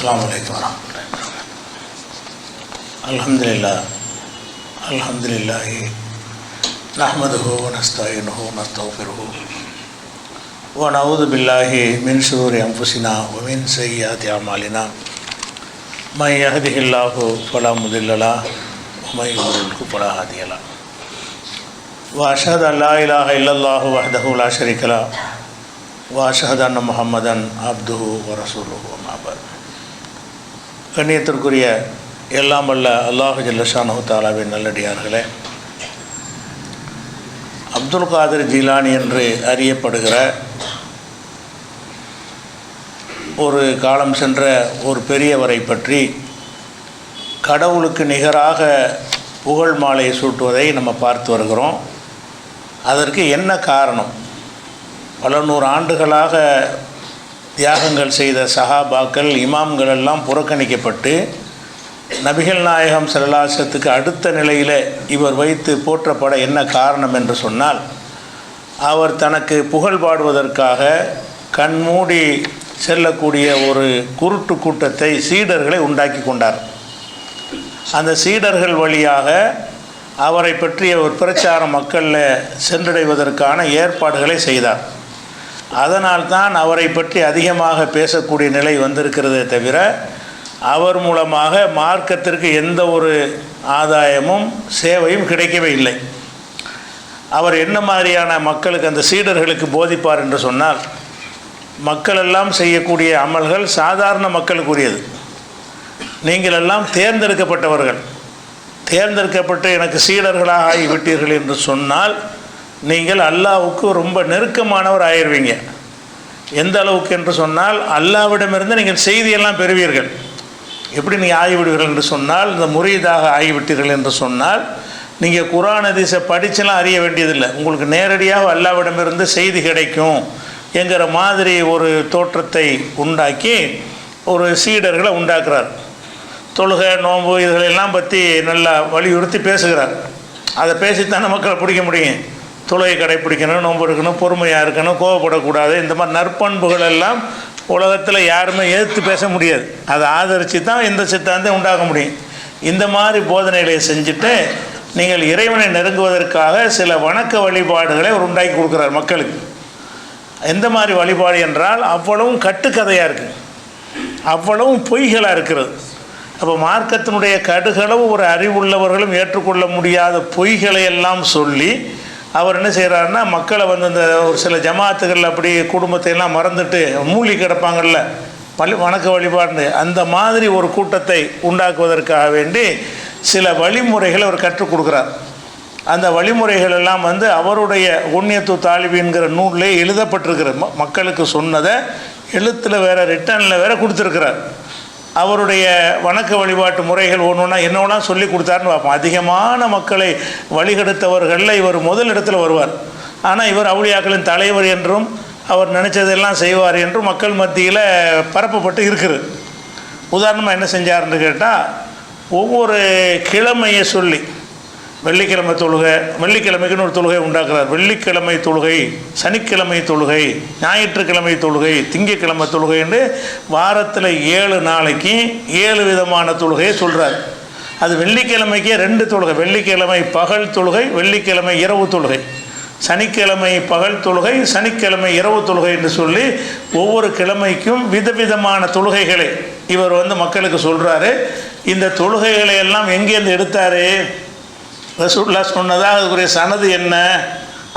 அஸ்ஸலாமு அலைக்கும் வரஹ்மத்துல்லாஹி வபரகாத்துஹு. அல்ஹம்துலில்லாஹி நஹ்மதுஹு வ நஸ்தஈனுஹு வ நஸ்தக்ஃபிருஹு வ நஊது பில்லாஹி மின் ஷுரூரி அன்ஃபுஸினா வ மின் ஸய்யிஆத்தி அஅமாலினா மன் யஹ்திஹில்லாஹு ஃபலா முதில்ல லஹு வ மன் யுضلில்ஹு ஃபலா ஹாதிய லஹு. வ அஷ்ஹது அன் லா இலாஹ இல்லல்லாஹு வஹ்தஹு லா ஷரீக லஹு வ அஷ்ஹது அன்ன முஹம்மதன் அப்துஹு வ ரசூலுஹு அம்மா பஅத். கண்ணியத்திற்குரிய எல்லாம் வல்ல அல்லாஹு ஜல்ல ஷானஹு தஆலாவின் நல்லடியார்களே, அப்துல் காதிர் ஜீலானி என்று அறியப்படுகிற ஒரு காலம் சென்ற ஒரு பெரியவரை பற்றி கடவுளுக்கு நிகராக புகழ் மாலை சூட்டுவதை நம்ம பார்த்து வருகிறோம். அதற்கு என்ன காரணம்? பல நூறு ஆண்டுகளாக தியாகங்கள் செய்த சஹாபாக்கள், இமாம்கள் எல்லாம் புறக்கணிக்கப்பட்டு நபிகள் நாயகம் ஸல்லல்லாஹு அலைஹி வஸல்லத்துக்கு அடுத்த நிலையில் இவர் வைத்து போற்றப்பட என்ன காரணம் என்று சொன்னால், அவர் தனக்கு புகழ் பாடுவதற்காக கண்மூடி செல்லக்கூடிய ஒரு குருட்டு கூட்டத்தை, சீடர்களை உண்டாக்கி கொண்டார். அந்த சீடர்கள் வழியாக அவரை பற்றிய ஒரு பிரச்சார மக்களில் சென்றடைவதற்கான ஏற்பாடுகளை செய்தார். அதனால்தான் அவரை பற்றி அதிகமாக பேசக்கூடிய நிலை வந்திருக்கிறதே தவிர, அவர் மூலமாக மார்க்கத்திற்கு எந்த ஒரு ஆதாயமும் சேவையும் கிடைக்கவே இல்லை. அவர் என்ன மாதிரியான மக்களுக்கு, அந்த சீடர்களுக்கு போதிப்பார் என்று சொன்னால், மக்கள் எல்லாம் செய்யக்கூடிய அமல்கள் சாதாரண மக்களுக்குரியது. நீங்கள் எல்லாம் தேர்ந்தெடுக்கப்பட்டவர்கள், தேர்ந்தெடுக்கப்பட்டு எனக்கு சீடர்களாக ஆகிவிட்டீர்கள் என்று சொன்னால் நீங்கள் அல்லாஹ்வுக்கு ரொம்ப நெருக்கமானவர் ஆயிடுவீங்க. எந்த அளவுக்கு என்று சொன்னால், அல்லாஹ்விடமிருந்து நீங்கள் செய்தியெல்லாம் பெறுவீர்கள். எப்படி நீங்கள் ஆகிவிடுவீர்கள் என்று சொன்னால், இந்த முரீதாக ஆகிவிட்டீர்கள் என்று சொன்னால், நீங்கள் குர்ஆன் ஹதீஸை படிச்செல்லாம் அறிய வேண்டியதில்லை. உங்களுக்கு நேரடியாக அல்லாஹ்விடமிருந்து செய்தி கிடைக்கும் என்கிற மாதிரி ஒரு தோற்றத்தை உண்டாக்கி ஒரு சீடர்களை உண்டாக்குறார். தொழுகை, நோன்பு இதுகளெல்லாம் பற்றி நல்லா வலியுறுத்தி பேசுகிறார். அதை பேசித்தானே மக்களை பிடிக்க முடியும். தொழுகை கடைப்பிடிக்கணும், நோன்பு இருக்கணும், பொறுமையாக இருக்கணும், கோவப்படக்கூடாது, இந்த மாதிரி நற்பண்புகள் எல்லாம் உலகத்தில் யாருமே எதிர்த்து பேச முடியாது. அதை ஆதரித்து தான் இந்த சித்தாந்தம் உண்டாக்க முடியும். இந்த மாதிரி போதனைகளை செஞ்சுட்டு நீங்கள் இறைவனை நெருங்குவதற்காக சில வணக்க வழிபாடுகளை அவர் உண்டாக்கி கொடுக்குறார் மக்களுக்கு. எந்த மாதிரி வழிபாடு என்றால், அவ்வளவும் கட்டுக்கதையாக இருக்குது, அவ்வளவும் பொய்களாக இருக்கிறது. அப்போ மார்க்கத்தினுடைய கடுகளவு ஒரு அறிவுள்ளவர்களும் ஏற்றுக்கொள்ள முடியாத பொய்களை எல்லாம் சொல்லி அவர் என்ன செய்கிறாருன்னா, மக்களை வந்து இந்த ஒரு சில ஜமாத்துகள் அப்படி குடும்பத்தை எல்லாம் மறந்துட்டு மூழ்கி கிடப்பாங்கள்ல வணக்க வழிபாடு, அந்த மாதிரி ஒரு கூட்டத்தை உண்டாக்குவதற்காக வேண்டி சில வழிமுறைகளை அவர் கற்றுக் கொடுக்குறார். அந்த வழிமுறைகள் எல்லாம் வந்து அவருடைய உன்னியத்து தாலிபின்கிற நூலில் எழுதப்பட்டிருக்கிற மக்களுக்கு சொன்னதை எழுத்தில் வேறு ரிட்டனில் வேறு கொடுத்துருக்கிறார். அவருடைய வணக்க வழிபாட்டு முறைகள் ஒன்றுனா என்னன்னா சொல்லி கொடுத்தாருன்னு பார்ப்போம். அதிகமான மக்களை வழிகெடுத்தவர்களில் இவர் முதல் இடத்துல வருவார். ஆனால் இவர் அவுலியாக்களின் தலைவர் என்றும் அவர் நினச்சதெல்லாம் செய்வார் என்றும் மக்கள் மத்தியில் பரப்பப்பட்டு இருக்குது. உதாரணமாக என்ன செஞ்சார்ன்னு கேட்டால், ஒவ்வொரு கிழமையை சொல்லி, வெள்ளிக்கிழமை தொழுகை, வெள்ளிக்கிழமைக்குன்னு ஒரு தொழுகை உண்டாக்குறார். வெள்ளிக்கிழமை தொழுகை, சனிக்கிழமை தொழுகை, ஞாயிற்றுக்கிழமை தொழுகை, திங்கக்கிழமை தொழுகை என்று வாரத்தில் 7 நாளைக்கு 7 விதமான தொழுகையை சொல்கிறார். அது வெள்ளிக்கிழமைக்கே 2 தொழுகை, வெள்ளிக்கிழமை பகல் தொழுகை, வெள்ளிக்கிழமை இரவு தொழுகை, சனிக்கிழமை பகல் தொழுகை, சனிக்கிழமை இரவு தொழுகை என்று சொல்லி ஒவ்வொரு கிழமைக்கும் விதவிதமான தொழுகைகளை இவர் வந்து மக்களுக்கு சொல்கிறாரு. இந்த தொழுகைகளை எல்லாம் எங்கேருந்து எடுத்தார், ரசூலுல்லாஹ் சொன்னதாக அதுக்குரிய சனது என்ன,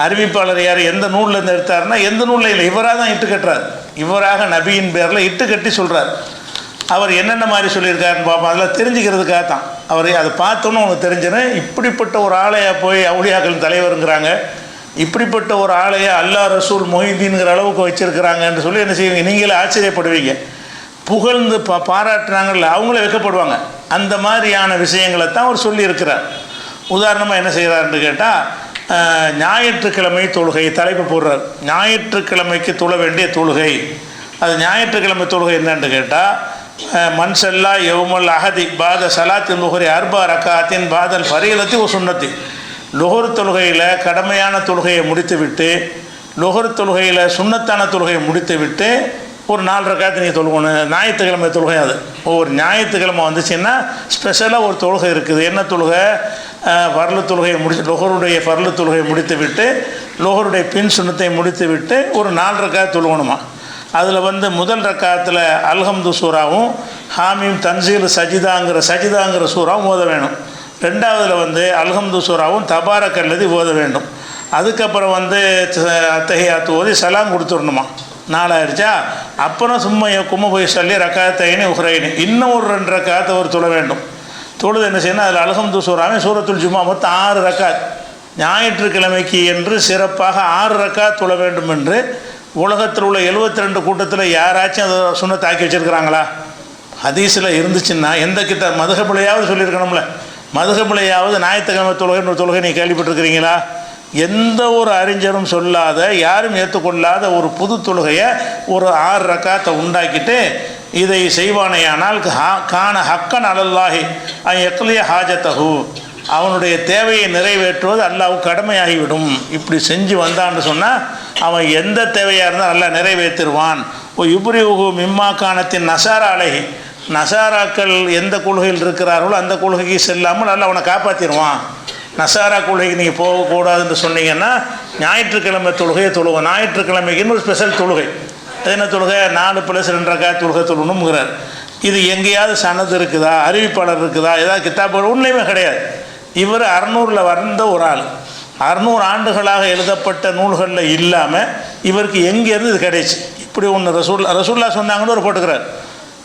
அறிவிப்பாளர் யார், எந்த நூலில் இருந்து எடுத்தாருன்னா எந்த நூலில் இல்லை, இவராக தான் இட்டு கட்டுறார். இவராக நபியின் பேரில் இட்டு கட்டி சொல்கிறார். அவர் என்னென்ன மாதிரி சொல்லியிருக்காருன்னு பார்ப்போம். அதெல்லாம் தெரிஞ்சுக்கிறதுக்காக தான். அவர் அதை பார்த்தோன்னு உங்களுக்கு தெரிஞ்சுன்னு, இப்படிப்பட்ட ஒரு ஆலையாக போய் அவுலியாக்களின் தலைவருங்கிறாங்க, இப்படிப்பட்ட ஒரு ஆலையை அல்லாஹ் ரசூல் மொஹிதீன்கிற அளவுக்கு வச்சுருக்கிறாங்கன்னு சொல்லி என்ன செய்வீங்க, நீங்களே ஆச்சரியப்படுவீங்க. புகழ்ந்து பாராட்டுறாங்கல்ல, அவங்களே வைக்கப்படுவாங்க. அந்த மாதிரியான விஷயங்களை தான் அவர் சொல்லியிருக்கிறார். உதாரணமாக என்ன செய்கிறாருன்னு கேட்டால், ஞாயிற்றுக்கிழமை தொழுகை தலைப்பு போடுறார். ஞாயிற்றுக்கிழமைக்கு தொழ வேண்டிய தொழுகை, அது ஞாயிற்றுக்கிழமை தொழுகை என்னன்னு கேட்டால், மன்சல்லா யௌமல் அஹதி பாத சலாத்தி லுஹரி அர்பா ரக்காத்தின் பாதல் ஃபரீலத்தி ஒரு சுன்னத்தி. லுஹர் தொழுகையில் கடமையான தொழுகையை முடித்துவிட்டு, லுஹர் தொழுகையில் சுன்னத்தான தொழுகையை முடித்துவிட்டு ஒரு 4 ரக்காத்து நீங்கள் தொழுகணும். ஞாயிற்றுக்கிழமை தொழுகை அது. ஒவ்வொரு ஞாயிற்றுக்கிழமை வந்துச்சுன்னா ஸ்பெஷலாக ஒரு தொழுகை இருக்குது. என்ன தொழுகை? ஃபர்லு தொழுகையை லொஹருடைய ஃபர்லு தொழுகையை முடித்து விட்டு லொஹருடைய பின் சுன்னத்தை முடித்து விட்டு ஒரு 4 ரக்காத்து தொழுகணுமா. அதில் முதல் ரக்காத்தில் அல்ஹம்து சூறாவும் ஹாமீம் தன்சீல் சஜிதாங்கிற சூறாவும் ஓத வேணும். ரெண்டாவதில் அல்ஹம்து சூறாவும் தபாரக் அல்லதி ஓத வேண்டும். அதுக்கப்புறம் அத்தஹியாத்து ஓதி சலாம் கொடுத்துடணுமா. 4 ஆயிடுச்சா. அப்புறம் சும்மா போய் சொல்லி ரக்காத்தைன்னு உஹ்ரைனு இன்னும் ஒரு 2 ரக்காத்தை ஒரு தொழ வேண்டும். தொழுது என்ன செய்யணும்? அதில் அல்ஹம்து சூறாவும் சூரத்துல் ஜுமா மொத்தம் 6 ரக்காத். ஞாயிற்றுக்கிழமைக்கு என்று சிறப்பாக 6 ரக்காத் தொழ வேண்டும் என்று உலகத்தில் உள்ள 72 கூட்டத்தில் யாராச்சும் அதை சுன்னத்தாக்கி வச்சுருக்கிறாங்களா? ஹதீஸில் இருந்துச்சுன்னா எந்த கிட்ட மதுஹபிலையாவது சொல்லியிருக்கணும்ல. மதுஹபிலையாவது ஞாயிற்றுக்கிழமை தொழுகை தொழுகை நீங்கள் கேள்விப்பட்டிருக்கிறீங்களா? எந்த ஒரு அறிஞரும் சொல்லாத, யாரும் ஏற்றுக்கொள்ளாத ஒரு புது தொழுகையை ஒரு 6 ரக்காத்தை உண்டாக்கிட்டு இதை செய்வானேயானால் கான ஹக்கன் அலல்லாஹி எக்லிய ஹாஜத்தஹு, அவனுடைய தேவையை நிறைவேற்றுவது அல்லாஹ்வுக்கு கடமையாகிவிடும். இப்படி செஞ்சு வந்தான்னு சொன்னால் அவன் எந்த தேவையாக இருந்தால் அல்லாஹ் நிறைவேற்றுவான். யுப்ரிஹு மிம்மா கானத்தின் நசாரா அலைஹி, நசாராக்கள் எந்த கொள்கையில் இருக்கிறார்களோ அந்த கொள்கைக்கு செல்லாமல் அல்லாஹ் அவனை காப்பாற்றிடுவான். நசாரா கொள்கைக்கு நீங்கள் போகக்கூடாதுன்னு சொன்னீங்கன்னா ஞாயிற்றுக்கிழமை தொழுகையை தொழுவோம். ஞாயிற்றுக்கிழமைக்குன்னு ஒரு ஸ்பெஷல் தொழுகை. என்ன தொழுகை? 4+2 ரக்காத் தொழுகை தொழணுங்கிறார். இது எங்கேயாவது சனது இருக்குதா, அறிவிப்பாளர் இருக்குதா, ஏதாவது கித்தாப்புகள்? ஒன்றுமே கிடையாது. இவர் 600 வந்த ஒரு ஆள். 600 ஆண்டுகளாக எழுதப்பட்ட நூல்களில் இல்லாமல் இவருக்கு எங்கேருந்து இது கிடைச்சி? இப்படி ஒன்று ரசூல்லா சொன்னாங்கன்னு ஒரு போட்டுக்கிறார்.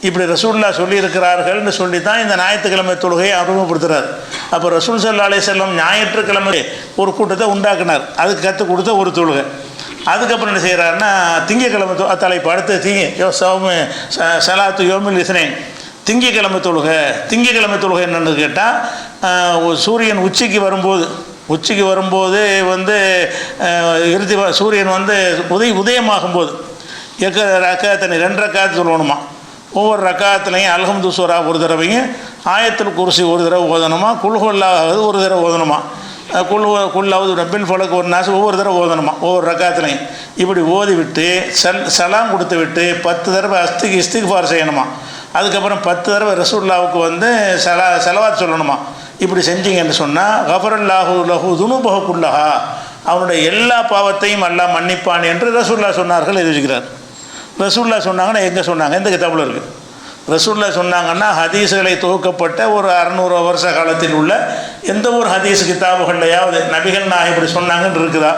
இப்படி ரசூல்லா சொல்லியிருக்கிறார்கள்னு சொல்லி தான் இந்த ஞாயிற்றுக்கிழமை தொழுகையை அறிமுகப்படுத்துகிறார். அப்போ ரசூல் ஸல்லல்லாஹு அலைஹி வஸல்லம் ஞாயிற்றுக்கிழமை ஒரு கூட்டத்தை உண்டாக்குனார். அதுக்கு கற்றுக் கொடுத்த ஒரு தொழுகை. அதுக்கப்புறம் என்ன செய்கிறாருன்னா திங்கக்கிழமை தலைப்பு அடுத்து சலாத்து யோமில் இஸ்னைன், திங்கக்கிழமை தொழுகை என்னென்னு கேட்டால் சூரியன் உச்சிக்கு வரும்போது இறுதி சூரியன் உதயமாகும்போது ரக்காத்தனை 2 ரக்காத்து சொல்லணுமா. ஒவ்வொரு ரக்காத்துலையும் அல்ஹம்து சூரா ஒரு தடவையும் ஆயத்துல் குர்சி ஒரு தடவை ஓதணுமா. குல்ஹுவல்லாஹு ஒரு தடவை ஓதணுமா. குல்லாவது ரப்பில் ஃபலக் ஒரு நாசு ஒவ்வொரு தடவை ஓதணுமா ஒவ்வொரு ரக்காத்துலையும். இப்படி ஓதிவிட்டு சலாம் கொடுத்து விட்டு 10 தடவை இஸ்திக்ஃபார் செய்யணுமா. அதுக்கப்புறம் 10 தடவை ரசூலுல்லாஹ்வுக்கு ஸலவாத் சொல்லணுமா. இப்படி செஞ்சீங்கன்னு சொன்னால் கஃபரல்லாஹு லஹு துனூபஹு குல்லஹா, அவனுடைய எல்லா பாவத்தையும் அல்லாஹ் மன்னிப்பான் என்று ரசூலுல்லாஹ் சொன்னார்கள். எழுதிக்கிறார். ரசூலுல்லாஹ் சொன்னாங்கன்னா எங்கே சொன்னாங்க? எந்த கிதாபில் இருக்குது? ரசூலுல்லாஹ் சொன்னாங்கன்னா ஹதீஸுகளை தொகுக்கப்பட்ட ஒரு 600 வருஷ காலத்தில் உள்ள எந்த ஒரு ஹதீஸ் கிதாபுகள்லையாவது நபிகள் நான் இப்படி சொன்னாங்கன்னு இருக்குதா?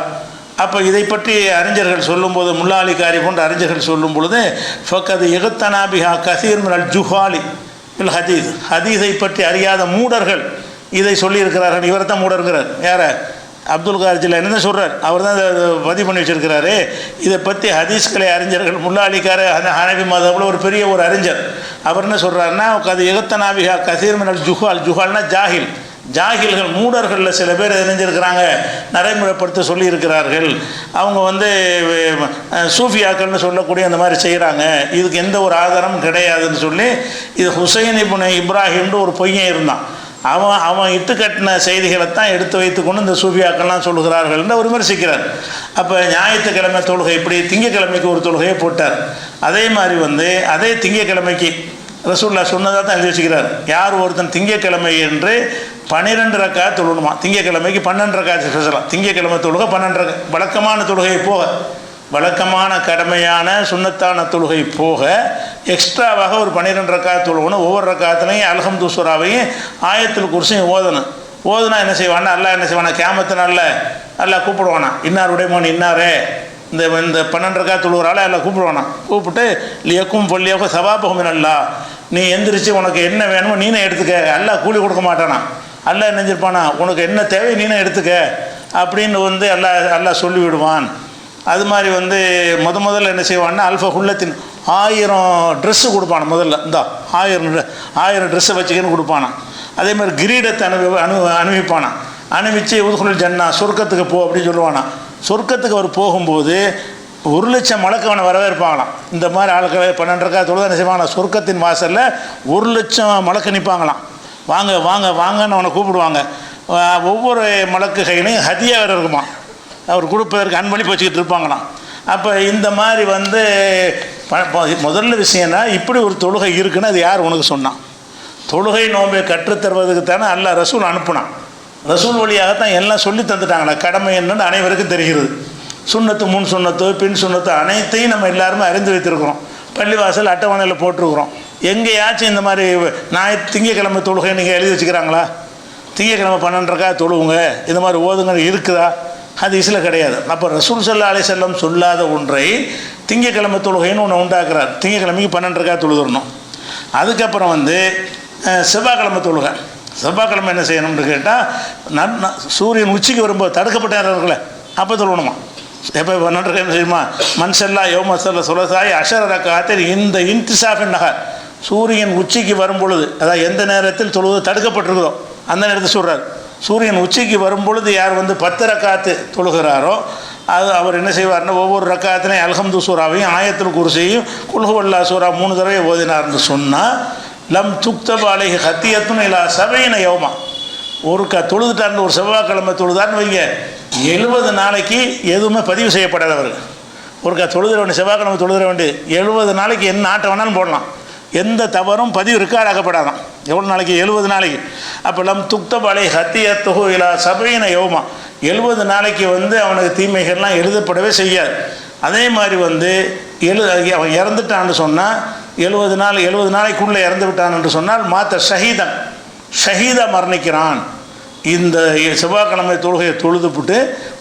அப்போ இதை பற்றி அறிஞர்கள் சொல்லும்போது, முல்லா அலி காரி போன்ற அறிஞர்கள் சொல்லும் பொழுது, ஃபக்கது எகுத்தனாபிஹா கசீர் மினல் ஜுஹாலி இல் ஹதீஸை பற்றி அறியாத மூடர்கள் இதை சொல்லியிருக்கிறார்கள். இவரை தான் மூடர்கிறார். யாரை? அப்துல் கார் ஜிலானி என்ன சொல்கிறார்? அவர் தான் பதிவு பண்ணி வச்சுருக்கிறாரு. இதை பற்றி ஹதீஸ்களை அறிஞர்கள் முல்லா அலிக்கார அந்த ஹனபி மதபில் ஒரு பெரிய ஒரு அறிஞர் அவர் என்ன சொல்கிறாருன்னா, அது எகத்தனாபிகா கசீர் மினல் ஜுஹால்னா ஜாகில்கள் மூடர்களில் சில பேர் அறிஞ்சிருக்கிறாங்க, நடைமுறைப்படுத்த சொல்லியிருக்கிறார்கள். அவங்க சூஃபியாக்கள்னு சொல்லக்கூடிய அந்த மாதிரி செய்கிறாங்க. இதுக்கு எந்த ஒரு ஆதாரமும் கிடையாதுன்னு சொல்லி இது ஹுசைன் இப்னு இப்ராஹிம்னு ஒரு பையன் இருந்தான். அவன் இட்டு கட்டின செய்திகளை தான் எடுத்து வைத்துக்கொண்டு இந்த சூஃபியாக்கள்லாம் சொல்லுகிறார்கள் என்று விமர்சிக்கிறார். அப்போ ஞாயிற்றுக்கிழமை தொழுகை இப்படி திங்கக்கிழமைக்கு ஒரு தொழுகையை போட்டார். அதே மாதிரி அதே திங்கக்கிழமைக்கு ரசூலுல்லாஹ் சொன்னதாக தான் எழுதி வச்சுக்கிறார். யார் ஒருத்தன் திங்கக்கிழமை என்று 12 ரக்காத் தொழணுமா. திங்கக்கிழமைக்கு 12 ரக்காத் ஸ்பெஷலாக திங்கக்கிழமை தொழுகை 12 வழக்கமான தொழுகை போக, வழக்கமான கடமையான சுன்னத்தான தொழுகை போக எக்ஸ்ட்ராவாக ஒரு 12 ரக்காத் தொழுகணும். ஒவ்வொரு ரக்காத்துலையும் அல்ஹம்து சூராவையும் ஆயத்துல் குர்சியும் ஓதுனா என்ன செய்வான்னா அல்லாஹ் என்ன செய்வானா, கியாமத்து நாளில் அல்லாஹ் கூப்பிடுவானா, இன்னார் உடைமோன் இன்னாரே, இந்த 12 ரக்காத் தொழுகிறால எல்லாம் கூப்பிட்டு லியக்கும் பொல்லியாக சவாபகமின் அல்லா, நீ எந்திரிச்சு உனக்கு என்ன வேணுமோ நீனே எடுத்துக்க. அல்லாஹ் கூலி கொடுக்க மாட்டானா. அல்லாஹ் நினைஞ்சிருப்பானா, உனக்கு என்ன தேவை நீனே எடுத்துக்க அப்படின்னு அல்லாஹ் சொல்லிவிடுவான். அது மாதிரி முதல்ல என்ன செய்வான்னா அல்ஃபா ஹுல்லத்தின் 1000 ட்ரெஸ்ஸு கொடுப்பானா. முதல்ல இந்த 1000 ட்ரெஸ்ஸை வச்சுக்கன்னு கொடுப்பானா. அதே மாதிரி கிரீடத்தை அணிவிப்பானா. அணிவிச்சு உதுகுல் ஜன்னா, சொர்க்கத்துக்கு போ அப்படின்னு சொல்லுவானா. சொர்க்கத்துக்கு அவர் போகும்போது 1,00,000 மலக்கு அவனை வரவேற்பாங்களாம். இந்த மாதிரி ஆளுக்களை 12 ரக்காத் தொழுது என்ன செய்வாங்களாம், சொர்க்கத்தின் வாசலில் 1,00,000 மலக்கு நிற்பாங்களாம். வாங்க வாங்க வாங்கன்னு அவனை கூப்பிடுவாங்க. ஒவ்வொரு மலக்கு கையிலையும் ஹதியா வேறு இருக்குமா, அவர் கொடுப்பதற்கு அன்பளிப்பு வச்சுக்கிட்டு இருப்பாங்களாம். அப்போ இந்த மாதிரி வந்து முதல்ல விஷயம்னா இப்படி ஒரு தொழுகை இருக்குன்னு அது யார் உனக்கு சொன்னான்? தொழுகை நோன்பை கற்றுத்தருவதுக்கு தானே அல்லாஹ் ரசூல் அனுப்புனான். ரசூல் வழியாகத்தான் எல்லாம் சொல்லி தந்துட்டாங்களா கடமை என்னன்னு அனைவருக்கும் தெரிகிறது. சுண்ணத்து, முன் சுண்ணத்து, பின் சுண்ணத்து அனைத்தையும் நம்ம எல்லாருமே அறிந்து வைத்திருக்கிறோம். பள்ளிவாசல் அட்டவணையில் போட்டிருக்கிறோம். எங்கேயாச்சும் இந்த மாதிரி திங்கக்கிழமை தொழுகை நீங்கள் எழுதி வச்சுக்கிறாங்களா? திங்கக்கிழமை 12 தொழுவுங்க இந்த மாதிரி ஓதுங்க இருக்குதா? ஹதீஸில் கிடையாது. அப்போ ரசூல் ஸல்லல்லாஹு அலைஹி வஸல்லம் சொல்லாத ஒன்றை திங்கக்கிழமை தொழுகைன்னு ஒன்று உண்டாக்குறார். திங்கக்கிழமைக்கு 12 தொழுதுறணும். அதுக்கப்புறம் வந்து செவ்வாய்க்கிழமை தொழுகை. செவ்வாய்க்கிழமை என்ன செய்யணும்னு கேட்டால் சூரியன் உச்சிக்கு வரும்போது தடுக்கப்பட்ட நேரம் இருக்குல்ல அப்போ தொழுவணுமா. எப்போ 12 என்ன செய்யுமா? மன்சல்லா யோமசல்ல சுலசாய் அஷரக்காத்தில் இந்த இன்திசாஃபின் நகர் சூரியன் உச்சிக்கு வரும் பொழுது, அதாவது எந்த நேரத்தில் தொழுவது தடுக்கப்பட்டிருக்குதோ அந்த நேரத்தை சொல்கிறார். சூரியன் உச்சிக்கு வரும் பொழுது யார் வந்து 10 ரக்காத்து தொழுகிறாரோ அது அவர் என்ன செய்வார்னா ஒவ்வொரு ரக்காத்திலையும் அல்ஹம்து சூராவையும் ஆயத்துல் குர்சியையும் குல்ஹுவல்லா சூரா 3 தடவை ஓதினார்னு சொன்னால் லம் துக்தப் அலைஹி ஹத்தியத்துன் இலா 70 யௌமா. ஒரு தொழுதுட்டார்னு ஒரு செவ்வாய்க்கிழமை தொழுதார்னு வைங்க 70 நாளைக்கு எதுவுமே பதிவு செய்யப்படாதவர். ஒரு தொழுதுற வேண்டிய செவ்வாய்க்கிழமை தொழுதுற வேண்டிய 70 நாளைக்கு என்ன ஆட்டம் வேணாலும் போடலாம், எந்த தவறும் பதிவு ரெக்கார்டாக்கப்படாதான். எவ்வளோ நாளைக்கு? 70 நாளைக்கு. அப்போ லம் துக்தப் அலைஹி ஹத்தியத்துஹு இலா 70 யௌமா 70 நாளைக்கு வந்து அவனுக்கு தீமைகள்லாம் எழுதப்படவே செய்யாது. அதே மாதிரி வந்து அவன் இறந்துட்டான்னு சொன்னால் 70 நாளைக்குள்ளே இறந்து விட்டான் என்று சொன்னால் மாத்த ஷஹீதன், ஷஹீதா மரணிக்கிறான். இந்த செவ்வாய்க்கிழமை தொழுகையை தொழுதுப்புட்டு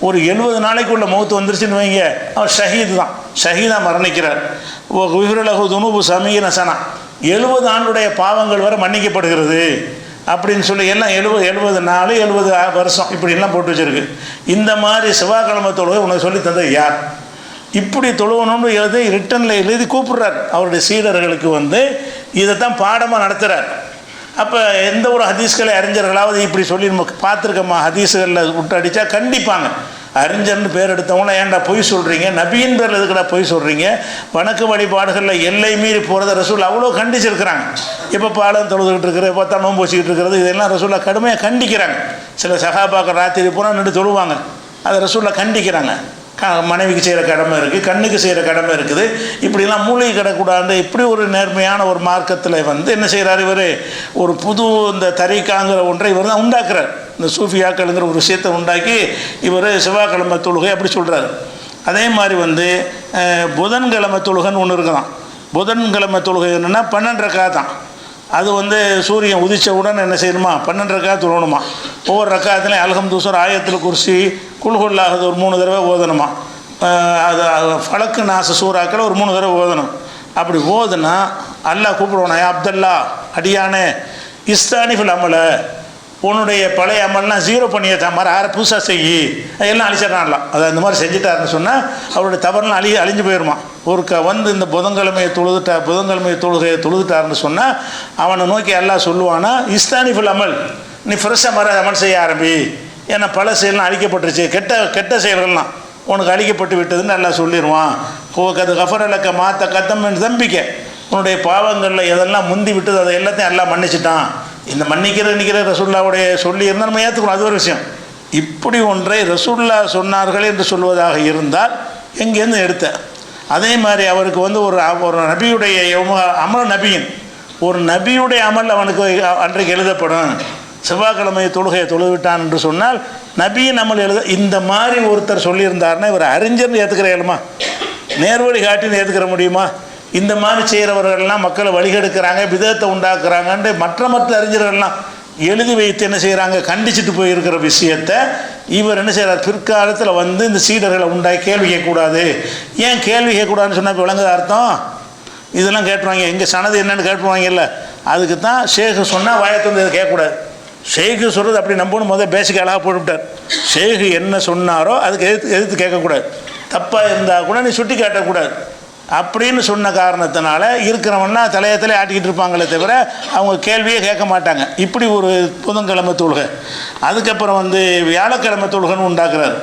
ஒரு 70 நாளைக்குள்ள மௌத்து வந்துருச்சுன்னு வைங்க, அவன் ஷஹீது தான், ஷஹீதாக மரணிக்கிறார். விஹ்ரலகு துனூபு சமீன சனா 70 ஆண்டுடைய பாவங்கள் வரை மன்னிக்கப்படுகிறது அப்படின்னு சொல்லி எல்லாம் 70 நாள் 70 வருஷம் இப்படிலாம் போட்டு வச்சுருக்கு. இந்த மாதிரி செவ்வாய்க்கிழமை தொழுகை உனக்கு சொல்லி தந்தது யார்? இப்படி தொழுவணும்னு ரிட்டனில் எழுதி கூப்பிடுறார். அவருடைய சீடர்களுக்கு வந்து இதைத்தான் பாடமாக நடத்துகிறார். அப்போ எந்த ஒரு ஹதீஸ்களை அறிஞர்களாவது இப்படி சொல்லி நமக்கு பார்த்துருக்கோமா? ஹதீஸுகளில் விட்டு அடித்தா கண்டிப்பாங்க. அறிஞர்னு பேர் எடுத்தவங்கள ஏன்டா பொய் சொல்கிறீங்க, நபியின் பேரில் எதுக்குடா பொய் சொல்கிறீங்க, வணக்க வழிபாடுகளில் எல்லை மீறி போகிறத ரசூல் அவ்வளோ கண்டிச்சிருக்கிறாங்க. இப்போ பாலம் தொழுதுகிட்டு இருக்கிறது, பார்த்தா நோன்பு வச்சுக்கிட்டு இருக்கிறது, இதெல்லாம் ரசூலை கடுமையாக கண்டிக்கிறாங்க. சில சகாபாக்கள் ராத்திரி பூரா நின்று தொழுவாங்க, அதை ரசூலை கண்டிக்கிறாங்க. மனைவிக்கு செய்கிற கடமை இருக்குது, கண்ணுக்கு செய்கிற கடமை இருக்குது, இப்படிலாம் மூலிகை கிடக்கூடாது. இப்படி ஒரு நேர்மையான ஒரு மார்க்கத்தில் வந்து என்ன செய்கிறார் இவர்? ஒரு புது இந்த தரீக்காங்கிற ஒன்றை இவர் தான் உண்டாக்குறார். இந்த சூஃபியாக்கள்ங்கிற ஒரு விஷயத்தை உண்டாக்கி இவர் செவ்வாய்க்கிழமை தொழுகை அப்படி சொல்கிறார். அதே மாதிரி வந்து புதன்கிழமை தொழுகைன்னு ஒன்று இருக்குதான். புதன்கிழமை தொழுகை என்னென்னா 12 ரக்காத் தான். அது வந்து சூரியன் உதித்த உடனே என்ன செய்யணுமா? 12 ரக்காத் தொழணுமா. ஒவ்வொரு ரக்காத்துலையும் அல்ஹம்து சூரா ஆயத்துல் குர்சி குல்ஹுல்லாஹது ஒரு 3 தடவை ஓதணுமா. அது ஃபலக்கு நாச சூறாக்கள் ஒரு 3 தடவை ஓதணும். அப்படி ஓதுனா அல்லாஹ் கூப்பிடுவானா, அப்துல்லா அடியானே இஸ்தானிஃபுல் அமலை, உன்னுடைய பழைய அமல்லாம் 0 பண்ணியதான் மாதிரி யாரை புதுசாக செய்யி எல்லாம் அழிச்சிடறான்லாம். அதை அந்த மாதிரி செஞ்சுட்டாருன்னு சொன்னால் அவருடைய தவறுலாம் அழிஞ்சு போயிடுமா. ஒரு வந்து இந்த புதன்கிழமையை தொழுகையை தொழுதுட்டாருன்னு சொன்னால் அவனை நோக்கி எல்லாம் சொல்லுவானா, இஸ்தானிஃபுல் அமல், நீ ஃப்ரெஷ்ஷாக மாதிரி அமல் செய்ய ஆரம்பி, ஏன்னா பல செயல்லாம் அழிக்கப்பட்டுருச்சு, கெட்ட செயல்கள்லாம் உனக்கு அழிக்கப்பட்டு விட்டதுன்னு எல்லாம் சொல்லிடுவான். அது கஃபரலக்க மாத்த கத்தம் தம்பிக்க, உன்னுடைய பாவங்களில் எதெல்லாம் முந்தி விட்டது அதை எல்லாத்தையும் எல்லாம் மன்னிச்சிட்டான். இந்த நிற்கிற ரசூல்லாவுடைய சொல்லி இருந்தால் நம்ம ஏற்றுக்கணும், அது ஒரு விஷயம். இப்படி ஒன்றை ரசூல்லா சொன்னார்கள் என்று சொல்வதாக இருந்தால் எங்கேருந்து எடுத்த? அதே மாதிரி அவருக்கு வந்து ஒரு நபியுடைய அமல் நபியின் ஒரு நபியுடைய அமல் அவனுக்கு அன்றைக்கு எழுதப்படும். செவ்வாய்க்கிழமை தொழுகையை தொழுவிட்டான் என்று சொன்னால் நபியின் அமல் இந்த மாதிரி ஒருத்தர் சொல்லியிருந்தாருன்னா இவர் அறிஞர்னு ஏற்றுக்கிறேமா? நேர்வழி காட்டின்னு ஏற்றுக்கிற முடியுமா? இந்த மாதிரி செய்கிறவர்கள்லாம் மக்களை வழிகெடுக்கிறாங்க, விதத்தை உண்டாக்குறாங்கன்ட்டு மற்ற அறிஞர்கள்லாம் எழுதி வைத்து என்ன செய்கிறாங்க, கண்டிச்சுட்டு போயிருக்கிற விஷயத்தை இவர் என்ன செய்கிறார்? பிற்காலத்தில் வந்து இந்த சீடர்களை உண்டாகி கேள்வி கேட்கக்கூடாது. ஏன் கேள்வி கேட்கக்கூடாதுன்னு சொன்னால் இப்போ விளங்குது அர்த்தம்? இதெல்லாம் கேட்டுருவாங்க, எங்கள் சனது என்னென்னு கேட்டுருவாங்கல்ல, அதுக்கு தான் ஷேக்கு சொன்னால் வாயத்து வந்து இதை கேட்கக்கூடாது. ஷேக்கு சொல்கிறது அப்படி நம்பணும் முதல் பேசிக் அழகாக போட்டுவிட்டார். ஷேக்கு என்ன சொன்னாரோ அதுக்கு எதிர்த்து கேட்கக்கூடாது. தப்பாக இருந்தால் கூட நீ சுட்டி காட்டக்கூடாது அப்படின்னு சொன்ன காரணத்தினால இருக்கிறவன்னா தலையத்திலே ஆட்டிக்கிட்டு இருப்பாங்களே தவிர அவங்க கேள்வியே கேட்க மாட்டாங்க. இப்படி ஒரு புதன்கிழமை தொழுகை. அதுக்கப்புறம் வந்து வியாழக்கிழமை தொழுகைன்னு உண்டாக்குறாரு.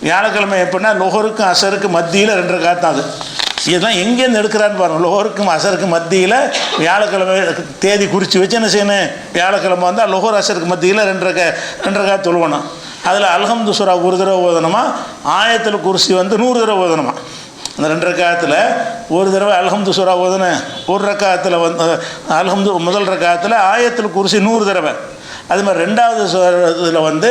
வியாழக்கிழமை எப்படின்னா லொஹருக்கும் அசருக்கும் மத்தியில் 2 ரக்காத் தான். அது இதெல்லாம் எங்கேருந்து எடுக்கிறான்னு பாருங்கள். லொஹருக்கும் அசருக்கும் மத்தியில் வியாழக்கிழமை தேதி குறித்து வச்சு என்ன செய்யணும், வியாழக்கிழமை வந்தால் லொஹர் அசருக்கு மத்தியில் 2 ரக்காத் தொழுவணும். அதில் அல்ஹம்து சூரா 1 தடவை ஓதணுமா, ஆயத்துல் குர்சி வந்து 100 தடவை ஓதணுமா. அந்த 2 ரக்காத்தில் ஒரு தடவை அல்ஹம்து சூரா ஓதுனேன், ஒரு ரக்காத்தில் வந்து அல்ஹம்து முதல் ரக்காத்தில் ஆயத்துல் குர்சி 100 தடவை, அது மாதிரி 2வது இதில் வந்து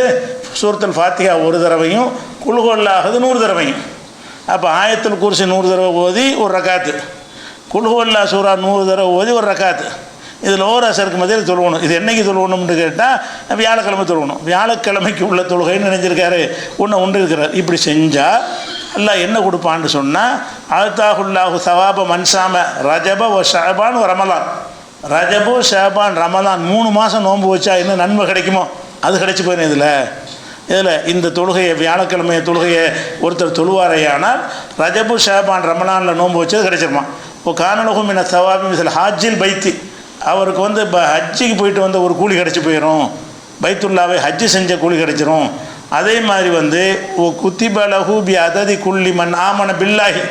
சூரத்துல் ஃபாத்திஹா ஒரு தடவையும் குல் ஹுவல்லாஹது 100 தடவையும். அப்போ ஆயத்துல் குர்சி 100 தடவை ஓதி ஒரு ரக்காத்து, குல் ஹுவல்லாஹ் சூரா 100 தடவை ஓதி ஒரு ரக்காத்து. இதில் ஓர் அசருக்கு மத்தியில் தொழுவணும். இது என்றைக்கு தொழுவணும்னு கேட்டால் வியாழக்கிழமை தொழுவணும். வியாழக்கிழமைக்கு உள்ள தொழுகைன்னு நினைஞ்சிருக்காரு, ஒன்று இருக்கிறார். இப்படி செஞ்சால் அல்லாஹ் என்ன கொடுப்பான்னு சொன்னால், ஆத்தாஹுல்லாஹு சவாப மன்சாம ரஜப ஒ ஷஅபான் ரமலான். ரஜபு ஷஅபான் ரமலான் 3 மாதம் நோன்பு வச்சா என்ன நன்மை கிடைக்குமோ அது கிடைச்சி போயிடும். இதில் இந்த தொழுகையை வியாழக்கிழமைய தொழுகையை ஒருத்தர் தொழுவாரையானால் ரஜபு ஷஅபான் ரமலானில் நோன்பு வச்சது கிடைச்சிருமா. இப்போ கானலகும் என சவாபி மிசல் ஹாஜில் பைத்தி, அவருக்கு வந்து இப்போ ஹஜ்ஜிக்கு போயிட்டு வந்த ஒரு கூலி கிடச்சி போயிடும், பைத்துல்லாவை ஹஜ்ஜு செஞ்ச கூலி கிடச்சிரும். அதே மாதிரி வந்து குத்திப லஹு பி அததி குல்லி மன் ஆமன பில்லாஹி,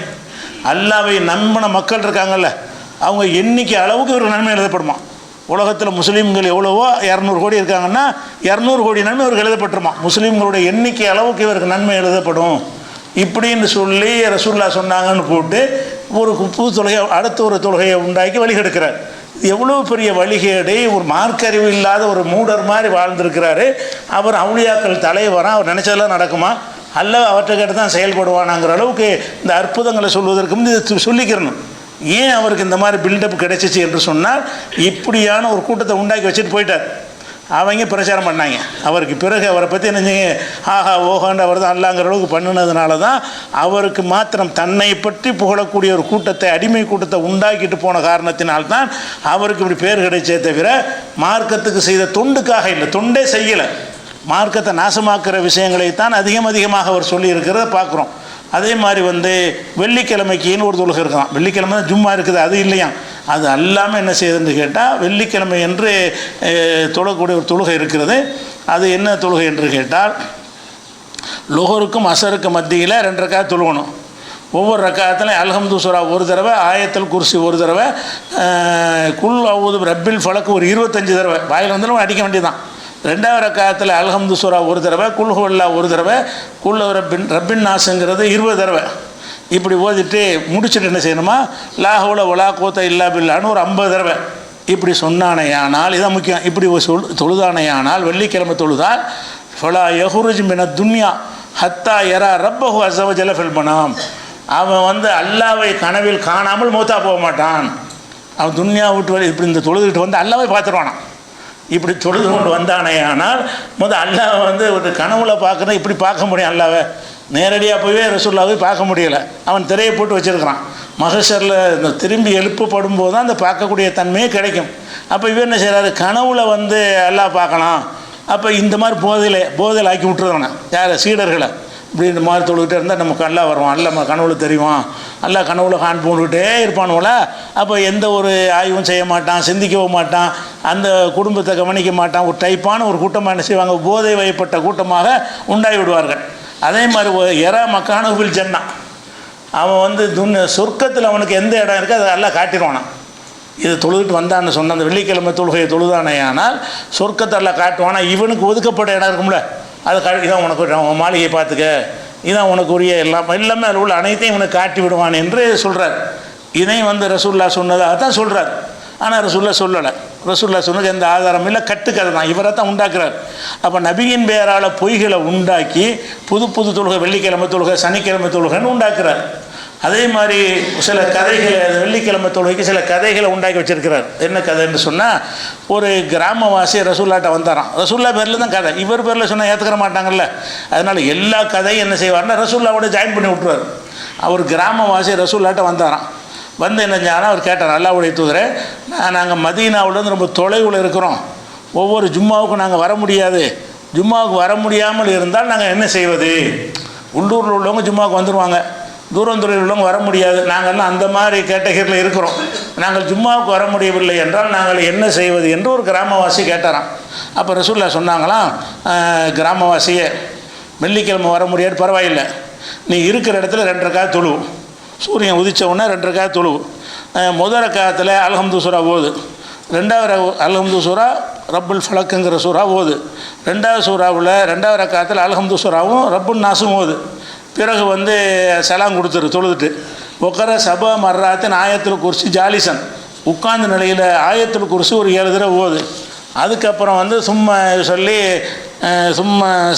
அல்லாவை நம்பின மக்கள் இருக்காங்கல்ல, அவங்க எண்ணிக்கை அளவுக்கு இவருக்கு நன்மை எழுதப்படுமா. உலகத்தில் முஸ்லீம்கள் எவ்வளவோ 200 கோடி இருக்காங்கன்னா 200 கோடி நன்மை இவருக்கு எழுதப்பட்டுருமா. முஸ்லீம்களுடைய எண்ணிக்கை அளவுக்கு இவருக்கு நன்மை எழுதப்படும் இப்படின்னு சொல்லி ரசூலுல்லாஹ் சொன்னாங்கன்னு போட்டு ஒரு புது தொழுகை அடுத்த ஒரு தொழுகையை உண்டாக்கி வழிகெடுக்கிறார். எவ்வளோ பெரிய வழிகேடு, ஒரு மார்க்கறிவு இல்லாத ஒரு மூடர் மாதிரி வாழ்ந்திருக்கிறாரு. அவர் அவுலியாக்கள் தலைவராக அவர் நினச்சதெல்லாம் நடக்குமா, அல்ல அவற்றை கேட்டு தான் செயல்படுவானாங்கிற அளவுக்கு இந்த அற்புதங்களை சொல்வதற்கு முன் இதை சொல்லிக்கிறணும். ஏன் அவருக்கு இந்த மாதிரி பில்டப் கிடைச்சிச்சு என்று சொன்னால், இப்படியான ஒரு கூட்டத்தை உண்டாக்கி வச்சுட்டு போயிட்டார். அவங்க பிரச்சாரம் பண்ணாங்க. அவருக்கு பிறகு அவரை பற்றி நினைஞ்சிங்க ஆஹா ஓஹாண்டு அவர் தான் அல்லாங்கிற அளவுக்கு பண்ணினதுனால தான் அவருக்கு மாத்திரம் தன்னை பற்றி புகழக்கூடிய ஒரு கூட்டத்தை, அடிமை கூட்டத்தை உண்டாக்கிட்டு போன காரணத்தினால்தான் அவருக்கு இப்படி பேர் கிடைச்சே தவிர மார்க்கத்துக்கு செய்த தொண்டுக்காக இல்லை. தொண்டே செய்யலை, மார்க்கத்தை நாசமாக்குற விஷயங்களைத்தான் அதிகமாக அவர் சொல்லியிருக்கிறத பார்க்குறோம். அதே மாதிரி வந்து வெள்ளிக்கிழமைக்குன்னு ஒரு தொழுகை இருக்கலாம். வெள்ளிக்கிழமை தான் ஜும்மா இருக்குது, அது இல்லையா. அது அல்லாமல் என்ன செய்யுதுன்னு கேட்டால் வெள்ளிக்கிழமை என்று தொழக்கூடிய ஒரு தொழுகை இருக்கிறது. அது என்ன தொழுகை என்று கேட்டால், லுஹருக்கும் அசருக்கும் மத்தியில் 2 ரக்காத் தொழுகணும். ஒவ்வொரு ரக்காத்துலையும் அல்ஹம்து சூரா ஒரு தடவை, ஆயத்துல் குர்சி ஒரு தடவை, குல் அவுது ரப்பில் ஃபலக் ஒரு 25 தடவை வாயில் வந்தாலும் அடிக்க வேண்டியதுதான். 2வது ரக்காத்தில் அல்ஹம்து சூரா ஒரு தடவை, குல் ஹுவல்லாஹ் ஒரு தடவை, குல் ரப்பின் நாஸுங்கிறது 20 தடவை. இப்படி ஓதிட்டு முடிச்சுட்டு என்ன செய்யணுமா, லா ஹவுல வலா குவத்த இல்லா பில்லான்னு ஒரு 50 தடவை இப்படி சொன்னானேயானால், இதான் முக்கியம். இப்படி தொழுதானேயானால் வெள்ளிக்கிழமை தொழுதால் ஃபலா யஹ்ருஜ் மின துன்யா ஹத்தா யரா ரப்பஹு அஸ்ஸ வ ஜல்ல ஃபில் மனாம், அவன் வந்து அல்லாவை கனவில் காணாமல் மூத்தா போக மாட்டான். அவன் துன்யா விட்டு இப்படி இந்த தொழுதுகிட்டு வந்து அல்லாவை பார்த்துருவானான். இப்படி தொழுது கொண்டு வந்தானேயானால் அல்லாஹ் வந்து ஒரு கனவுல பார்க்குறேன், இப்படி பார்க்க முடியும். அல்லாவை நேரடியாக போய் ரசூலுல்லாஹ்வை பார்க்க முடியலை, அவன் திரையை போட்டு வச்சுருக்கிறான். மஹ்ஷரில் இந்த திரும்பி எழுப்பப்படும் போது தான் அந்த பார்க்கக்கூடிய தன்மையே கிடைக்கும். அப்போ இவர் என்ன செய்கிறாரு, கனவுல வந்து அல்லாஹ் பார்க்கலாம். அப்போ இந்த மாதிரி போதையில் ஆக்கி விட்டுருவானே யார், சீடர்களை. இப்படி இந்த மாதிரி தொழுகிட்டே இருந்தால் நமக்கு அல்லாஹ் வருவான், அல்லாஹ் நம்ம கனவுல தெரியும், அல்லாஹ் கனவுல கான் போட்டுக்கிட்டே இருப்பானுவோல. அப்போ எந்த ஒரு ஆய்வும் செய்ய மாட்டான், சிந்திக்கவும் மாட்டான், அந்த குடும்பத்தை கவனிக்க மாட்டான். ஒரு டைப்பான ஒரு கூட்டமாக என்ன செய்வாங்க, போதை வயப்பட்ட கூட்டமாக உண்டாகி விடுவார்கள். அதே மாதிரி எரா மக்கானுவில் ஜன்னா, அவன் வந்து சொர்க்கத்தில் அவனுக்கு எந்த இடம் இருக்குது அதை எல்லாம் காட்டிடுவானான். இது தொழுதுட்டு வந்தான்னு சொன்ன அந்த வெள்ளிக்கிழமை தொழுகையை தொழுதானேயானால் சொர்க்கத்தை எல்லாம் காட்டுவானா. இவனுக்கு ஒதுக்கப்பட்ட இடம் இருக்கும்ல, அதை இதான் உனக்கு மாளிகையை பார்த்துக்க, இதான் உனக்கு உரிய எல்லாமே அதில் உள்ள அனைத்தையும் இவனுக்கு காட்டி விடுவான் என்று சொல்கிறார். இதையும் வந்து ரசூலுல்லாஹ் சொன்னதாக தான் சொல்கிறார். ஆனால் ரசூலுல்லாஹ் சொல்லலை. ரசூலுல்லாஹ் சொன்னது எந்த ஆதாரம் இல்லை, கட்டுக்கதை தான், இவரை தான் உண்டாக்குறார். அப்போ நபியின் பெயரால் பொய்களை உண்டாக்கி புது தொழுகை, வெள்ளிக்கிழமை தொழுகை, சனிக்கிழமை தொழுகைன்னு உண்டாக்குறார். அதே மாதிரி சில கதைகளை, வெள்ளிக்கிழமை தொழுகைக்கு சில கதைகளை உண்டாக்கி வச்சிருக்கிறார். என்ன கதைன்னு சொன்னால், ஒரு கிராமவாசி ரசூல்லாட்ட வந்தாராம். ரசூல்லா பேரில் தான் கதை, இவர் பேரில் சொன்னால் ஏற்றுக்கிற மாட்டாங்கல்ல. அதனால் எல்லா கதையும் என்ன செய்வார்னா ரசூல்லாவோட ஜாயின் பண்ணி விட்டுருவார். அவர் கிராமவாசி ரசூல்லாட்ட வந்தாராம். வந்து என்ன செஞ்சாலும் அவர் கேட்டார், அல்லாஹ்வுடைய தூதரே, நாங்கள் மதீனாவிலேருந்து ரொம்ப தொலைவில் இருக்கிறோம், ஒவ்வொரு ஜும்மாவுக்கும் நாங்கள் வர முடியாது, ஜும்மாவுக்கு வர முடியாமல் இருந்தால் நாங்கள் என்ன செய்வது? உள்ளூரில் உள்ளவங்க ஜும்மாவுக்கு வந்துடுவாங்க, தூரந்துறையில் உள்ளவங்க வர முடியாது, நாங்கள்லாம் அந்த மாதிரி கேட்டகரியில் இருக்கிறோம், நாங்கள் ஜும்மாவுக்கு வர முடியவில்லை என்றால் நாங்கள் என்ன செய்வது என்று ஒரு கிராமவாசி கேட்டாராம். அப்போ ரசூலுல்லாஹ் சொன்னாங்களாம், கிராமவாசியே, வெள்ளிக்கிழமை வர முடியாது, பரவாயில்லை, நீ இருக்கிற இடத்துல 2 ரக்காத் தொழு, சூரியன் உதித்த உடனே 2 ரக்காத் தொழு. முதல் ரக்காத்தில் அல்ஹம்து சூரா ஓது, 2வது அல்ஹம்து சூரா ரப்புல் ஃபலக்குங்கிற சூறா ஓது, 2வது சூறாவில் 2வது ரக்காத்தில் அல்ஹம்து சூறாவும் ரப்புன் நாஸும் ஓது. பிறகு வந்து சலாம் கொடுத்துரு தொழுதுட்டு, ஒக்கர சபா மர்ராத்தின் ஆயத்துல் குர்சி ஜாலிசன், உட்கார்ந்த நிலையில் ஆயத்துல் குர்சி ஒரு 7 தடவை ஓது. அதுக்கப்புறம் வந்து சும்மா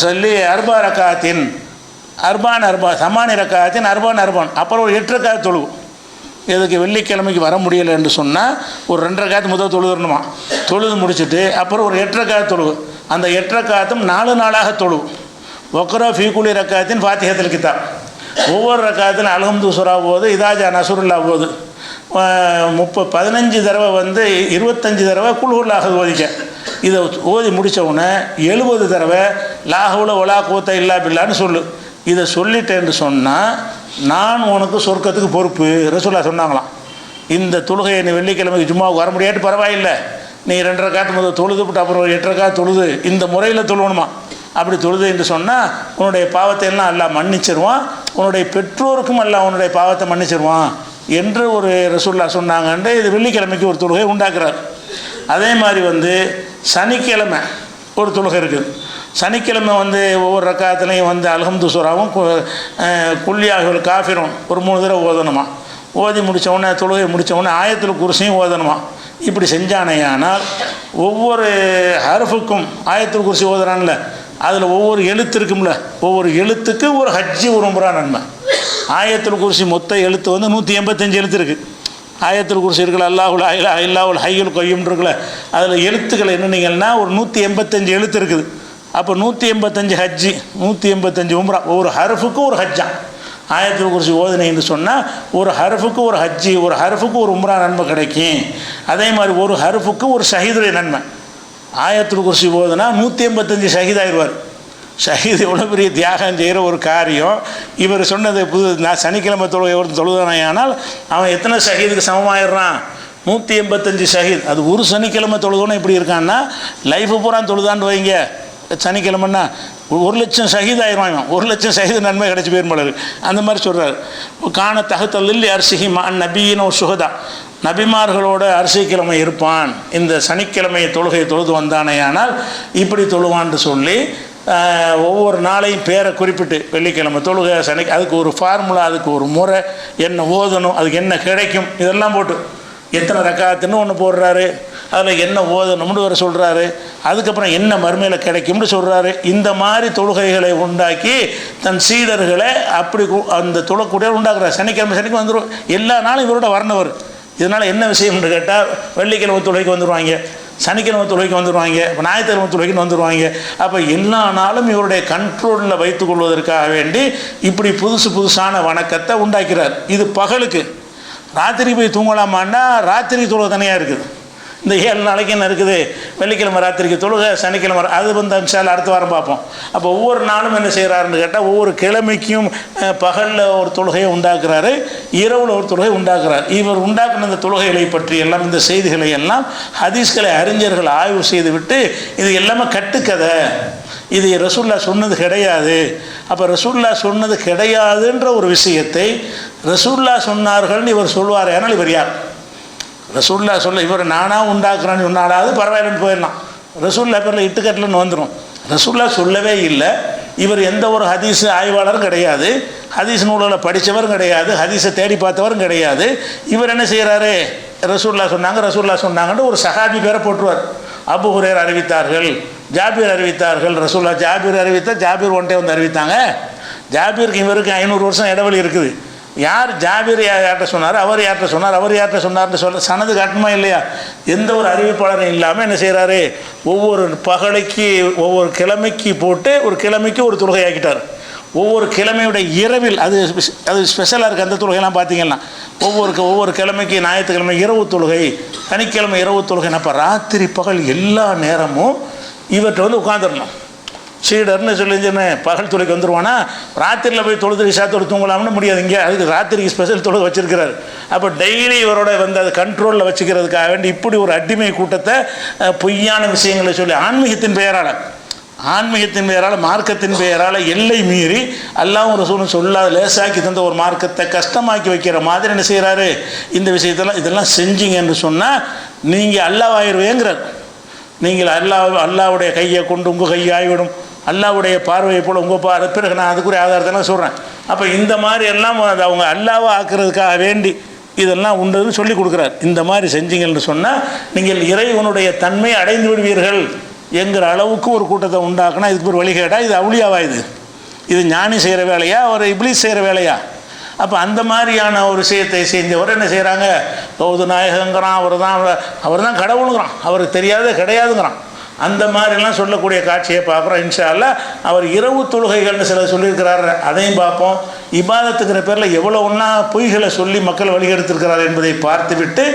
சொல்லி அர்பா ரக்காத்தின் சமானி ரக்காத்தின் அர்பான், அப்புறம் ஒரு 8 ரக்காத் தொழுவு. இதுக்கு வெள்ளிக்கிழமைக்கு வர முடியலை என்று சொன்னால் ஒரு 2 ரக்காத்து முதல் தொழுதுணுமா, தொழுது முடிச்சுட்டு அப்புறம் ஒரு 8 ரக்காத் தொழுவு. அந்த 8 ரக்காத்தும் 4 நாளாக தொழுவு. ஒக்ரா ஃபீகுலி ரக்காத்தின் ஃபாத்திஹத்துல் கிதாப், ஒவ்வொரு ரக்காத்திலும் அல்ஹம்து சூரா போது, இதாஜா நசுருல்லா போது, 15 தடவை வந்து 25 தடவை குல்ஹுல்லாஹ் ஓதிக்க. இதை ஓதி முடித்தவுடனே 70 தடவை லாஹுல ஒலா கூத்த இல்லா பில்லான்னு சொல்லு. இதை சொல்லிட்டேன்னு சொன்னால் நான் உனக்கு சொர்க்கத்துக்கு பொறுப்பு ரசூலுல்லாஹ் சொன்னாங்களாம். இந்த தொழுகையை நீ வெள்ளிக்கிழமைக்கு ஜும்மாவுக்கு வர முடியாட்டு பரவாயில்லை, நீ 2 ரக்காத்து முதல் தொழுதுவிட்டு அப்புறம் 8 ரக்காத்து தொழுது, இந்த முறையில் தொழுவணுமா. அப்படி தொழுது என்று சொன்னால் உன்னுடைய பாவத்தை எல்லாம் அல்லாஹ் மன்னிச்சிருவான், உன்னுடைய பெற்றோருக்கும் அல்லாஹ் உன்னுடைய பாவத்தை மன்னிச்சிருவான் என்று ஒரு ரசூலுல்லாஹ் சொன்னாங்கன்னு இது வெள்ளிக்கிழமைக்கு ஒரு தொழுகை உண்டாக்குறார். அதே மாதிரி வந்து சனிக்கிழமை ஒரு தொழுகை இருக்குது. சனிக்கிழமை வந்து ஒவ்வொரு ரக்காத்துலையும் வந்து அல்ஹம்து சூராவும் குல்லியாகுல் காஃபிரும் ஒரு 3 தடவை ஓதணுமா. ஓதி முடித்தவுடனே தொழுகை முடித்தவுடனே ஆயத்துல் குர்சியும் ஓதணுமா. இப்படி செஞ்சானேயானால் ஒவ்வொரு ஹர்ஃபுக்கும் ஆயத்துல் குர்சி ஓதுறான்ல, அதில் ஒவ்வொரு எழுத்து இருக்கும்ல, ஒவ்வொரு எழுத்துக்கு ஒரு ஹஜ்ஜி ஒரு உம்ரா நன்மை. ஆயத்துல் குர்சி மொத்த எழுத்து வந்து 185 எழுத்து இருக்குது. ஆயத்துல் குர்சி இருக்குல்ல, அல்லாஹுல் ஹய்யுல் கய்யூம் இருக்குல்ல, அதில் எழுத்துக்கள் என்னன்னீங்கன்னா ஒரு 185 எழுத்து இருக்குது. அப்போ 185 ஹஜ்ஜி, 185 உம்ரா, ஒவ்வொரு ஹர்ஃபுக்கும் ஒரு ஹஜ்ஜா. ஆயத்துல் குர்சி ஓதுனேன்னு சொன்னால் ஒரு ஹர்ஃபுக்கு ஒரு ஹஜ்ஜி, ஒரு ஹர்ஃபுக்கு ஒரு உம்ரா நன்மை கிடைக்கும். அதே மாதிரி ஒரு ஹர்ஃபுக்கு ஒரு ஷஹீதுடைய நன்மை. ஆயத்துல் குர்சி ஓதுனா 185 ஷஹீதாயிருவார். ஷஹீத் எவ்வளோ பெரிய தியாகம் செய்கிற ஒரு காரியம். இவர் சொன்னது நான் சனிக்கிழமை தொழுதானால் அவன் எத்தனை ஷஹீதுக்கு சமமாயிடுறான், 185 ஷஹீத். அது ஒரு சனிக்கிழமை தொழுதோன்னு எப்படி இருக்கான்னா லைஃபு பூரா தொழுதான்னு வைங்க. சனிக்கிழமைன்னா 1,00,000 ஷஹீத் ஆயிடுவாங்க, 1,00,000 ஷஹீது நன்மை கிடச்சி பேர்மலர். அந்த மாதிரி சொல்கிறார். காண தகுத்தல்லில் அரிசிஹி மான் நபியின் ஒரு சுகதா, நபிமார்களோட அரிசிக்கிழமை இருப்பான். இந்த சனிக்கிழமையை தொழுகையை தொழுது வந்தானேயானால் இப்படி தொழுவான்னு சொல்லி ஒவ்வொரு நாளையும் பேரை குறிப்பிட்டு வெள்ளிக்கிழமை தொழுகை அதுக்கு ஒரு ஃபார்முலா, அதுக்கு ஒரு முறை, என்ன ஓதணும், அதுக்கு என்ன கிடைக்கும், இதெல்லாம் போட்டு எத்தனை ரக்காத்துன்னு ஒன்று போடுறாரு, அதில் என்ன ஓதணும்னு வர சொல்கிறாரு, அதுக்கப்புறம் என்ன மறுமையில் கிடைக்கும்னு சொல்கிறாரு. இந்த மாதிரி தொழுகைகளை உண்டாக்கி தன் சீடர்களை அப்படி அந்த தொழக்கூடிய உண்டாக்குறாரு. சனிக்கிழமை வந்துடும், எல்லா நாளும் இவரோட வரணுவர். இதனால் என்ன விஷயம்னு கேட்டால் வெள்ளிக்கிழமை தொழுகைக்கு வந்துடுவாங்க, சனிக்கிழமை தொழுகைக்கு வந்துடுவாங்க, இப்போ ஞாயிற்றுக்கிழமை தொழுகைக்கு வந்துடுவாங்க. அப்போ எல்லா நாளும் இவருடைய கண்ட்ரோலில் வைத்துக்கொள்வதற்காக வேண்டி இப்படி புதுசான வணக்கத்தை உண்டாக்கிறார். இது பகலுக்கு. ராத்திரிக்கு போய் தூங்கலாமான்னா ராத்திரிக்கு தொழுகை தனியாக இருக்குது. இந்த 7 நாளைக்கு என்ன இருக்குது, வெள்ளிக்கிழமை ராத்திரிக்கு தொழுகை, சனிக்கிழமை அது வந்து இன்ஷால்லா அடுத்த வாரம் பார்ப்போம். அப்போ ஒவ்வொரு நாளும் என்ன செய்கிறாருன்னு கேட்டால் ஒவ்வொரு கிழமைக்கும் பகலில் ஒரு தொழுகையை உண்டாக்குறாரு, இரவில் ஒரு தொழுகை உண்டாக்குறார். இவர் உண்டாக்குன இந்த தொழுகைகளை பற்றி எல்லாம் இந்த செய்திகளை எல்லாம் ஹதீஸ்களை அறிஞர்கள் ஆய்வு செய்து விட்டு இது எல்லாமே கட்டுக்கதை, இது ரசூலுல்லாஹ் சொன்னது கிடையாது. அப்போ ரசூலுல்லாஹ் சொன்னது கிடையாதுன்ற ஒரு விஷயத்தை ரசூலுல்லாஹ் சொன்னார்கள்னு இவர் சொல்வார். ஆனால் இவர் யார்? ரசூலுல்லாஹ் சொல்ல இவர் நானாக உண்டாக்குறான்னு சொன்னாலாவது பரவாயில்லன்னு போயிடலாம். ரசூலுல்லாஹ் பேரில் இட்டுக்கட்டலன்னு வந்துடும். ரசூலுல்லாஹ் சொல்லவே இல்லை. இவர் எந்த ஒரு ஹதீஸ் ஆய்வாளரும் கிடையாது, ஹதீஸ் நூல்களை படித்தவரும் கிடையாது, ஹதீஸை தேடி பார்த்தவரும் கிடையாது. இவர் என்ன செய்கிறாரு, ரசூலுல்லாஹ் சொன்னாங்கன்னு ஒரு சஹாபி பேரை போட்டுருவார். அபூ ஹுரைரா அறிவித்தார்கள், ஜாபீர் அறிவித்தார்கள். ரசூலுல்லாஹ் ஜாபீர் அறிவித்தால் ஜாபீர் ஒன்ட்டே வந்து அறிவித்தாங்க. ஜாபீருக்கு இவருக்கு 500 வருஷம் இடைவெளி இருக்குது. யார் ஜாபீர் யார்கிட்ட சொன்னார், அவர் யார்கிட்ட சொன்னார்னு சொல்ல சனது காட்டணுமா இல்லையா? எந்த ஒரு அறிவிப்பாளரும் இல்லாமல் என்ன செய்கிறாரு, ஒவ்வொரு பகலைக்கு ஒவ்வொரு கிழமைக்கு போட்டு ஒரு கிழமைக்கு ஒரு தொழுகை ஆக்கிட்டார். ஒவ்வொரு கிழமையுடைய இரவில் அது ஸ்பெஷலாக இருக்குது. அந்த தொழுகைலாம் பார்த்தீங்கன்னா ஒவ்வொரு கிழமைக்கு ஞாயிற்றுக்கிழமை இரவு தொழுகை, சனிக்கிழமை இரவு தொழுகை. அப்போ ராத்திரி பகல் எல்லா நேரமும் இவர்கிட்ட வந்து உட்காந்துடணும். சீடர்னு சொல்லிச்சுன்னு பகல் தொழுகைக்கு வந்துடுவானா, ராத்திரியில் போய் தொழுது இஷாத்தோடு தூங்கலாம்னு முடியாது. இங்கே அதுக்கு ராத்திரிக்கு ஸ்பெஷல் தொழுகை வச்சுருக்கிறார். அப்போ டெய்லி இவரோட வந்து அதை கண்ட்ரோலில் வச்சுக்கிறதுக்காக வேண்டி இப்படி ஒரு அடிமை கூட்டத்தை பொய்யான விஷயங்களை சொல்லி ஆன்மீகத்தின் பெயரால் மார்க்கத்தின் பெயரால் எல்லை மீறி அல்லாஹ்வும் ரசூலும் சொல்லாத லேசாக்கி தந்த ஒரு மார்க்கத்தை கஷ்டமாக்கி வைக்கிற மாதிரி என்ன செய்கிறாரு, இந்த இதெல்லாம் செஞ்சீங்க என்று சொன்னால் நீங்கள் அல்லாஹ் ஆயிடுவேங்கிறார். நீங்கள் அல்லாஹ்வுடைய கையை கொண்டு உங்கள் கையை ஆகிவிடும், அல்லாஹ்வுடைய பார்வையை போல் உங்கள் பிறகு நான் அதுக்குரிய ஆதாரத்தெல்லாம் சொல்கிறேன். அப்போ இந்த மாதிரி எல்லாம் அது அவங்க அல்லாஹ்வை ஆக்குறதுக்காக வேண்டி இதெல்லாம் உண்டுன்னு சொல்லி கொடுக்குறார். இந்த மாதிரி செஞ்சீங்கன்னு சொன்னால் நீங்கள் இறைவனுடைய தன்மை அடைந்து விடுவீர்கள் என்கிற அளவுக்கு ஒரு கூட்டத்தை உண்டாக்குனா இதுக்கு ஒரு வழிகேடா? இது அவுளியாவா? இது ஞானி செய்கிற வேலையா, ஒரு இப்லீஸ் செய்கிற வேலையா? அப்போ அந்த மாதிரியான ஒரு விஷயத்தை செஞ்சவர் என்ன செய்கிறாங்க, கௌது நாயகங்கிறான், அவர் தான் கடவுளுங்கிறான், அவருக்கு தெரியாத கிடையாதுங்கிறான். அந்த மாதிரிலாம் சொல்லக்கூடிய காட்சியை பார்க்குறோம். இன்ஷா அல்லாஹ் அவர் இரவு தொழுகைகள்னு சில சொல்லியிருக்கிறாரு, அதையும் பார்ப்போம். இபாதத்துங்கிற பேரில் எவ்வளோ ஒன்றா பொய்களை சொல்லி மக்கள் வழிகெடுத்திருக்கிறார் என்பதை பார்த்துவிட்டு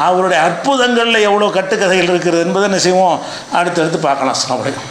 அவருடைய அற்புதங்களில் எவ்வளோ கட்டுக்கதைகள் இருக்கிறது என்பதை என்ன செய்வோம் அடுத்தடுத்து பார்க்கலாம். அஸ்ஸலாமு அலைக்கும்.